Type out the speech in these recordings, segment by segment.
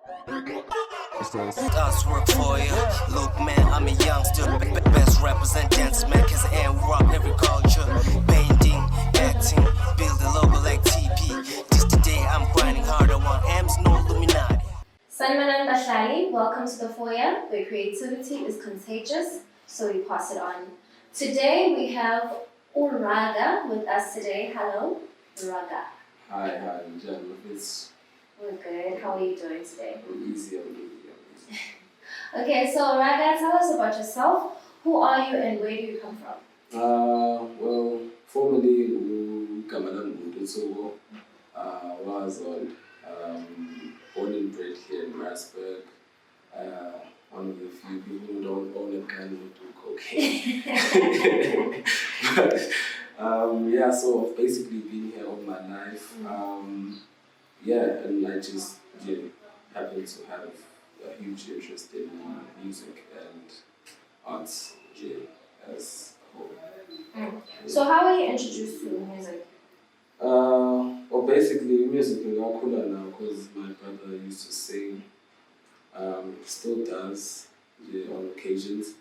Us work for you. Look, man, I'm a youngster. Best represent dance, man, cause I am rock every culture. Painting, acting, build a logo like TP. This today I'm grinding hard. I want M's, no Illuminati. Sanmanan Bahlali, welcome to the FOYER, where creativity is contagious, so we pass it on. Today we have Rvgga with us today. Hello, Rvgga. Hi, Jan. We're good. How are you doing today? I'm easy. Okay, so Rvgga, tell us about yourself. Who are you and where do you come from? Well, formerly, Kamalan Budutogo was born and bred here in Maritzburg. One of the few people who don't own a gun who do cocaine. But, so I've basically been here all my life. And I just happen to have a huge interest in music and arts as a whole. So how were you introduced to music? Well, basically music in Akula now because my brother used to sing, still does on occasions.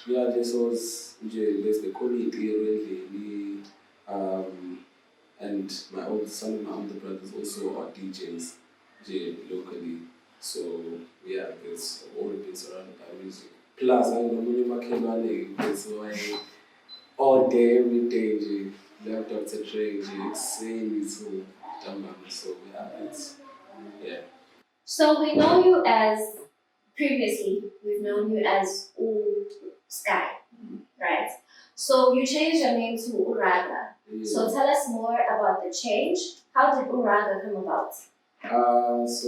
This was the colleague and some of my older brothers also are DJs locally. So it's all been surrounded by music. Plus, I know so I all day, every day, laptop to train, sing so So we know you as, previously, we've known you as Sky, right? So you changed your name to Rvgga. So tell us more about the change. How did Rvgga come about? So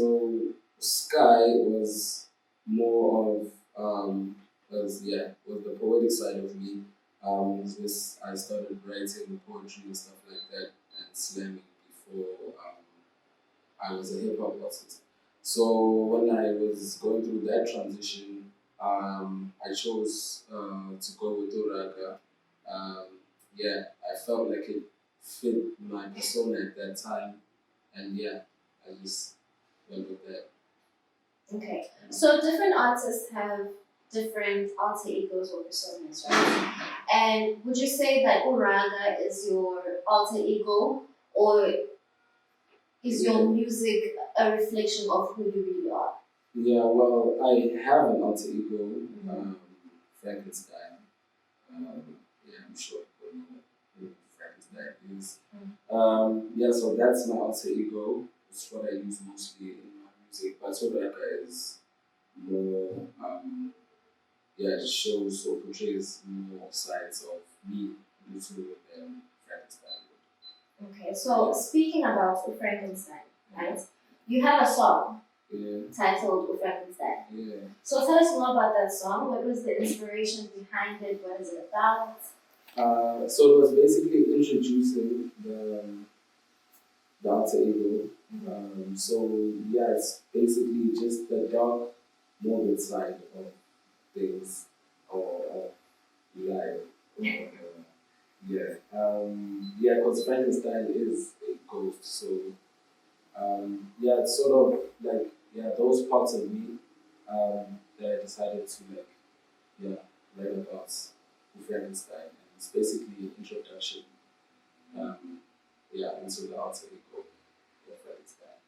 Sky was more of was the poetic side of me. I started writing poetry and stuff like that and slamming before I was a hip hop artist. So when I was going through that transition, I chose to go with Rvgga. I felt like it fit my persona at that time, and I just went with that. Okay, so different artists have different alter egos or personas, right? And would you say that Rvgga is your alter ego, or is your music a reflection of who you really are? Yeah, well, I have an alter ego, Frankenstein. I'm sure you know who Frankenstein is. So that's my alter ego. It's what I use mostly in my music. But Rvgga is more, it shows or portrays more sides of me than Frankenstein. Okay, so speaking about Frankenstein, right? You have a song titled Frankenstein. Yeah. So tell us more about that song. What was the inspiration behind it? What is it about? So it was basically introducing the alter ego. It's basically just the dark, morbid side of things or life. Because Frankenstein is a ghost, so it's sort of like those parts of me that I decided to write about Frankenstein. And it's basically an introduction into the alter ego of Frankenstein.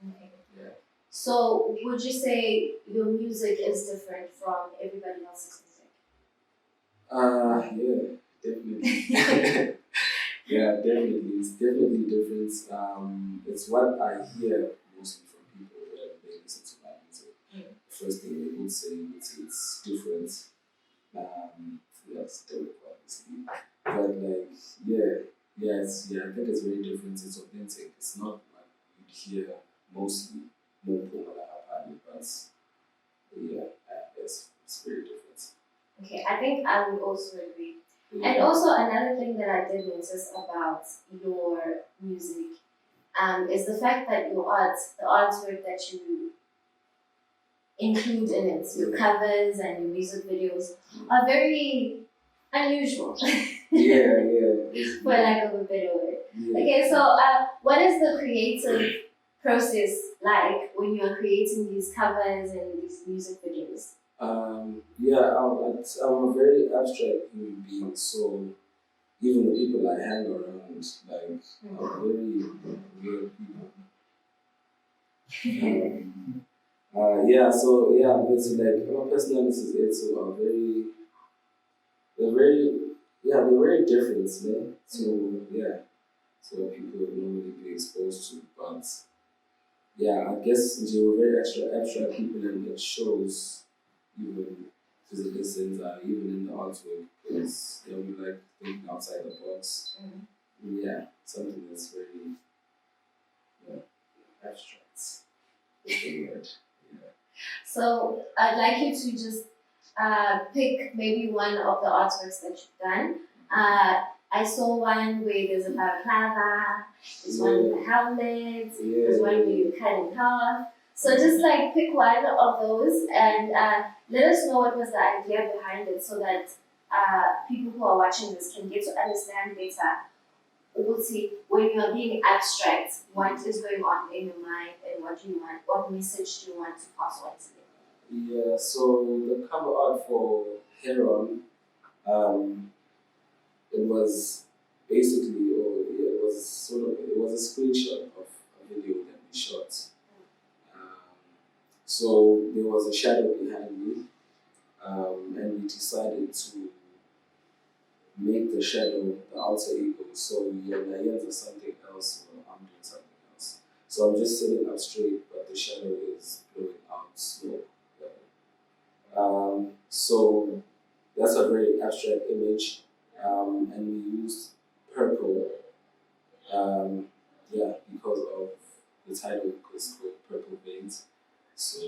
Okay. Yeah. So would you say your music is different from everybody else's music? Definitely. Definitely. It's definitely different. It's what I hear mostly from people when they listen to my music. First thing they would say it's different. That's dope, obviously. But I think it's very different. It's authentic. It's not like you'd hear mostly more but it's very different. Okay, I think I would also agree. And also another thing that I did notice about your music is the fact that your art, the artwork that you include in it, your covers and your music videos are very unusual. For lack of a better word. Okay, so what is the creative process like when you are creating these covers and these music videos? I'm a very abstract human being, so even the people I hang around, like, are very weird people. It's like our personalities, are very, they're very, they're very different, man. So people would normally be exposed to, but yeah, I guess they were very abstract people, and it shows even to the lessons, even in the artwork, because they would like thinking outside the box. Yeah, something that's very abstract. Is the word. Yeah. So I'd like you to just pick maybe one of the artworks that you've done. I saw one where there's a balaclava, there's one with a helmet, there's one where you're cutting half. So just like pick one of those and let us know what was the idea behind it so that people who are watching this can get to understand better. We'll see when you are being abstract, what is going on in your mind and what do you want, what message do you want to pass on to them? Yeah, so the cover art for Heron, it was basically, it was a screenshot of a video that we shot. So there was a shadow behind me, and we decided to make the shadow the alter ego. So your lions are something else, or I'm doing something else. So I'm just sitting up straight, but the shadow is blowing out slow. So that's a very abstract image, and we used purple, because of the title, because it's called Purple Veins. So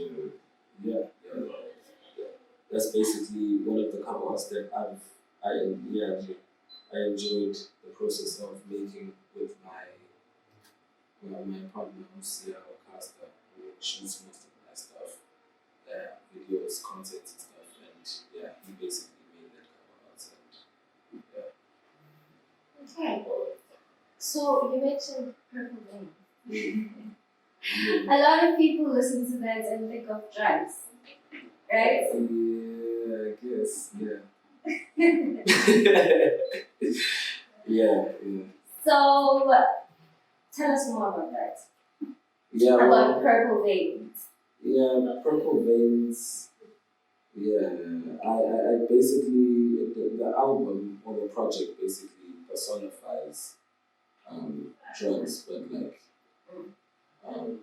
that's basically one of the cover arts that I enjoyed the process of making with my partner Lucia Costa, who shoots most of my stuff, videos, content and stuff, and he basically made that cover art, and Okay. So you mentioned purple vein. A lot of people listen to that and think of drugs, right? Yeah, I guess, yeah. So tell us more about that. Yeah, About purple veins. Yeah, Purple Veins. Yeah, I basically, the album or the project basically personifies drugs, but like um,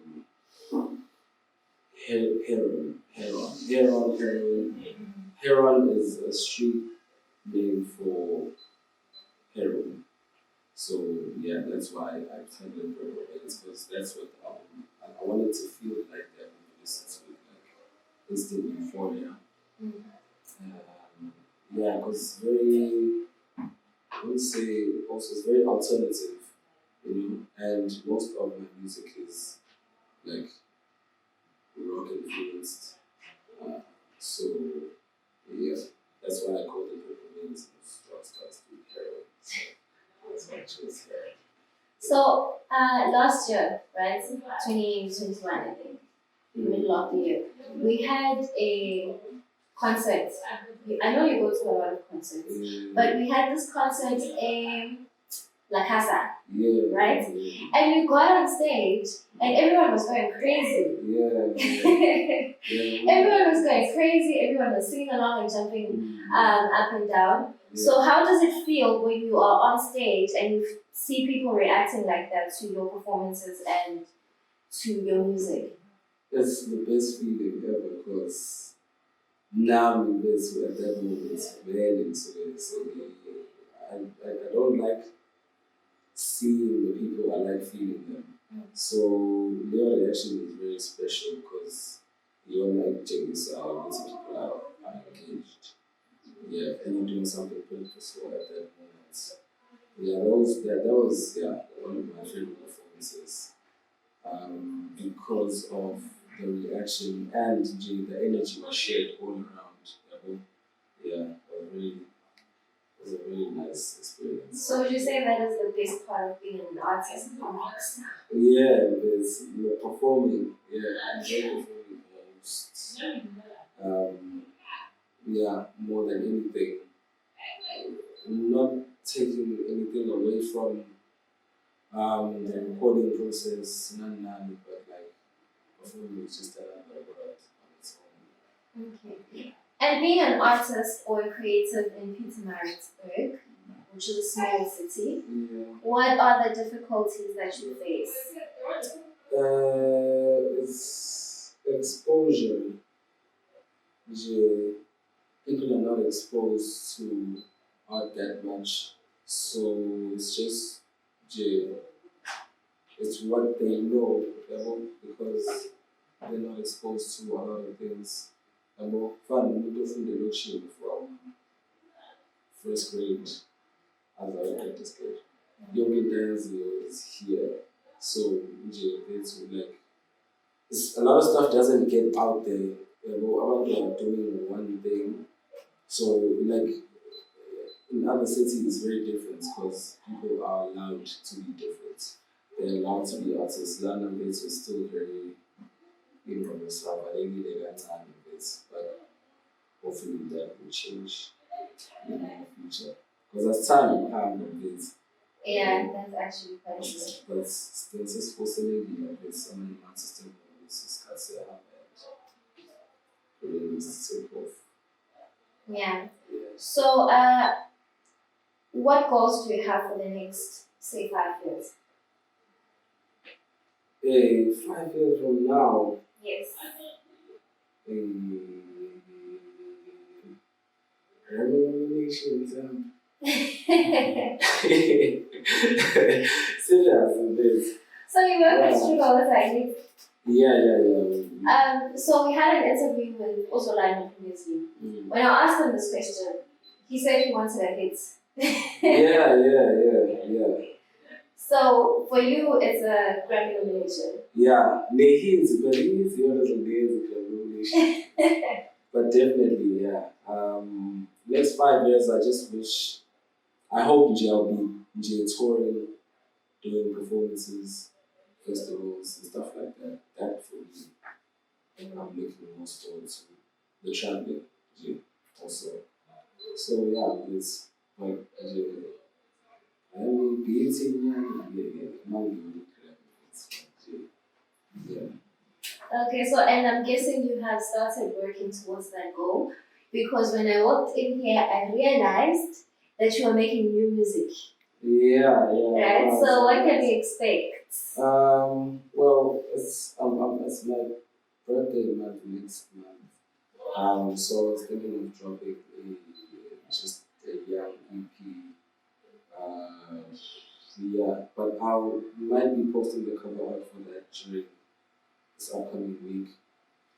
heroin is a street name for heroin. So yeah, that's why I titled it Purple Veins, because that's what the album. I wanted to feel like that when you listen to it, like instant euphoria. Because I would say also it's very alternative, and most of my music is like rock influenced. So yeah, that's why I call it Purple Veins. Rock starts to heroin. So that's why I chose heroin. So last year, right, 2021, I think, middle of the year, we had a concert. I know you go to a lot of concerts, but we had this concert in La Casa, right? And you got on stage and everyone was going crazy. Everyone was going crazy, everyone was singing along and jumping up and down. So how does it feel when you are on stage and you see people reacting like that to your performances and to your music? It's the best feeling ever, because now I'm in this at that moment, very into it. So I don't like seeing the people, I like feeling them. So your reaction is very special, because you're like checking this out, these people are engaged. Yeah, and you're doing something purposeful at that moment. That was one of my favorite performances. Because of the reaction and the energy was shared all around. It was was a really nice experience. So would you say that is the best part of being an artist? Yeah, it's performing. Yeah, I enjoy performing most. Yeah, more than anything. Not taking anything away from the recording process, none, but like performing is just another world on its own. Okay. And being an artist or a creative in Pietermaritzburg, which is a small city, Yeah. what are the difficulties that you face? It's exposure. Yeah, people are not exposed to art that much, so it's just yeah, it's what they know, because they're not exposed to a lot of things. Fun, we do from the luxury from first grade as I went at this grade. Yogi dance is here, so yeah, it's like a lot of stuff doesn't get out there. Other people are doing one thing, so like in other cities it's very different because people are allowed to be different. They're allowed to be artists. London Bates was still very young, but they need a time of it. But hopefully that will change in the future. Because as time comes a bit, Yeah, that's actually quite true. but still supposed to be a bit some in my system is cuts it out and really needs to take off. Yeah. Yeah. So, what goals do you have for the next, say, 5 years? Hey, 5 years from now, Yes. nominations. Serious in this. So you work with Rvgga, I think. Yeah. So we had an interview with Ozolani previously. Mm. When I asked him this question, he said he wanted a hit. Yeah. So for you, it's a Grammy nomination. Yeah, Nehi's, but he's the others of days of nomination. But definitely, yeah. Next 5 years, I just wish, I hope I'll be touring, doing performances, festivals, and stuff like that. That for me, I'm looking most forward to the traveling, also. So yeah, it's like, I mean, beauty, money, yeah. Okay, so and I'm guessing you have started working towards that goal because when I walked in here, I realized that you are making new music. Yeah. Right. So what can we expect? Well, it's my birthday month next month. So I was thinking of dropping just a young EP. Yeah, but I might be posting the cover art for that during this upcoming week.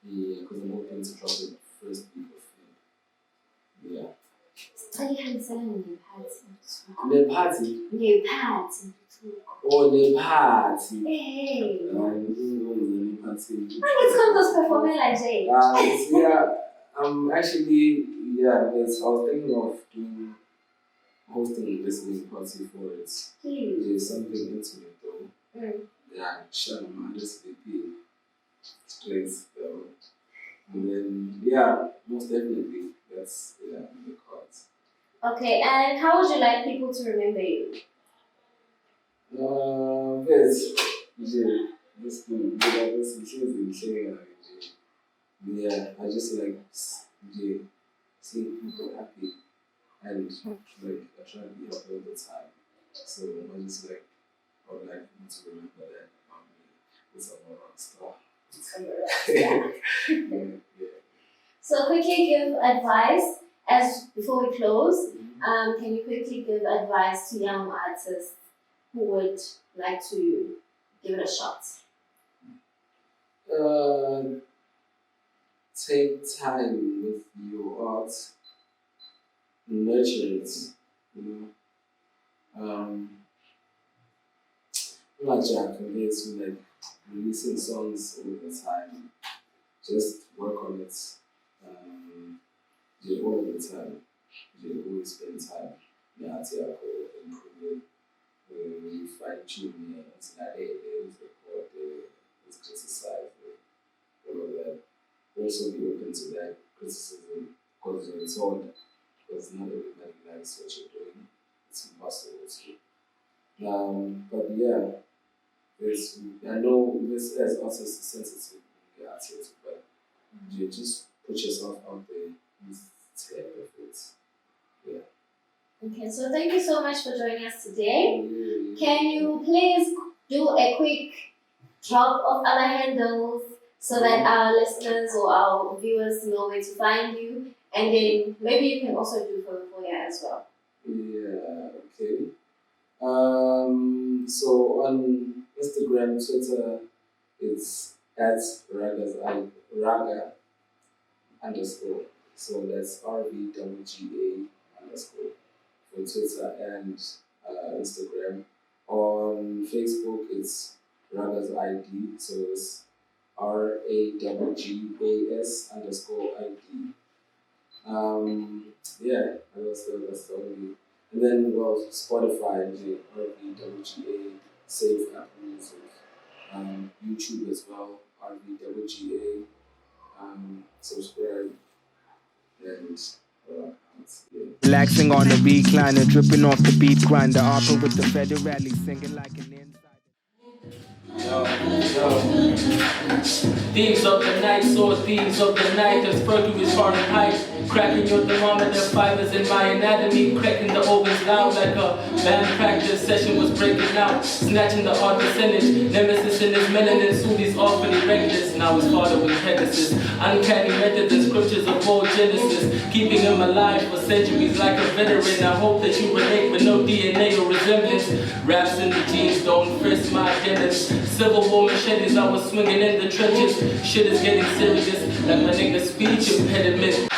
Yeah, because I'm hoping to drop it first week of Feb. Yeah. Study hand selling new pads. The party? New pads. Oh, the party. Hey. The party. It's called those performing like Jay. Yeah, I'm actually, because I was thinking of hosting a listening party for it. There's something intimate though. Yeah, shut up, man, just be place. And then, most definitely, that's in the cards. Okay, and how would you like people to remember you? This I just like see people happy and like I try to be happy all the time. So I just like I would like people to remember that about me with a rock star. Yeah. So quickly give advice as before we close. Can you quickly give advice to young artists who would like to give it a shot? Take time with your art, nurture it, not Jack compared to like releasing songs all the time. Just work on it. All the time. You always spend time. nyathi yakho improving fine-tune izinakele uzirekhode uzicriticize all of that. Also be open to that criticism because you're told because not everybody likes what you're doing. It's impossible to. But yeah, I know this is also sensitive artist, but you just put yourself out there and take of it. Yeah. Okay, so thank you so much for joining us today. Can you please do a quick drop of other handles so that our listeners or our viewers know where to find you? And then maybe you can also do for FOYER as well. Yeah, okay. So on Instagram, Twitter, it's at Rvgga _ So that's Rvgga _ for Twitter and Instagram. On Facebook, it's Rvgga's ID, so it's RAGGAS _ID. Yeah, that's the only. And then, well, Spotify, Rvgga, save Apple Music, YouTube as well, Rvgga, subscribe, and yeah. Relaxing on the recliner, dripping off the beat grinder, opera with the federale, singing like an Thieves of the night, saw thieves of the night, as Fergie is Fahrenheit. Cracking your thermometer, fibers in my anatomy, cracking the ovens loud like a band practice session was breaking out. Snatching the odd percentage, nemesis in his melanin, Sudi's awfully reckless. Now he's harder with Pegasus. Uncanny methods and scriptures of old Genesis, keeping him alive for centuries like a veteran. I hope that you relate with no DNA or resemblance. Raps in the jeans, don't frisk my dentists. Civil War machetes, I was swinging in the trenches. Shit is getting serious, like my nigga's speech impediment.